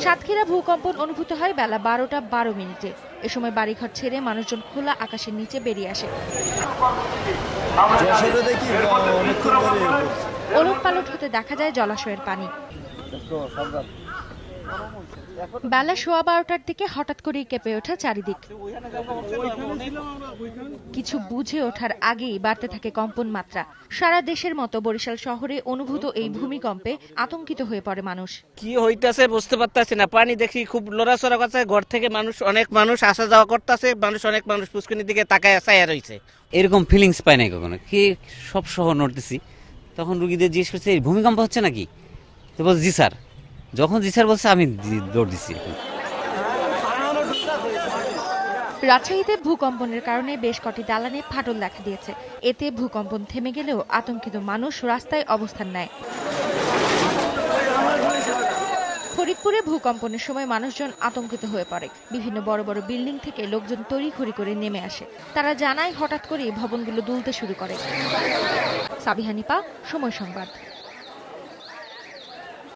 সাতক্ষীরা ভূকম্পন অনুভূত হয় বেলা 12টা 12 মিনিটে। এ সময় বাড়িঘর ছেড়ে মানুষজন খোলা আকাশের নিচে বেরিয়ে আসে। ওলটপালট হতে দেখা যায় জলাশয়ের পানি। বেলা 12:15টার দিকে হঠাৎ করেই কেঁপে ওঠে চারিদিক। কিছু বুঝে ওঠার আগেই বাড়তে থাকে কম্পন মাত্রা। সারা দেশের মতো বরিশাল শহরে অনুভূত এই ভূমিকম্পে আতঙ্কিত হয়ে পড়ে মানুষ। কি হইতাছে বুঝতে পারতাছি না, পানি দেখি খুব লড়াচড়া করছে, ঘর থেকে অনেক মানুষ আসা যাওয়া করতেছে, অনেক মানুষ পুষ্করিণীর দিকে তাকায় চাইয়া রয়েছে। এরকম ফিলিংস পাই নাই কখনো। কি সব শহর নড়তেছি, তখন রুগীদের জিজ্ঞেস করছে ভূমিকম্প হচ্ছে নাকি, তো বলছে জি স্যার। যখন জি স্যার বলছে আমি দৌড় দিচ্ছি। রাজশাহীতে ভূকম্পনের কারণে বেশ কটি দালানে ফাটল দেখা দিয়েছে। এতে ভূকম্পন থেমে গেলেও আতঙ্কিত মানুষ রাস্তায় অবস্থান নেয়। ফরিদপুরে ভূকম্পনের সময় মানুষজন আতঙ্কিত হয়ে পড়ে। বিভিন্ন বড় বড় বিল্ডিং থেকে লোকজন তড়িঘড়ি করে নেমে আসে। তারা জানায় হঠাৎ করেই ভবনগুলো দুলতে শুরু করে। সাবিহা নিপা, সময় সংবাদ।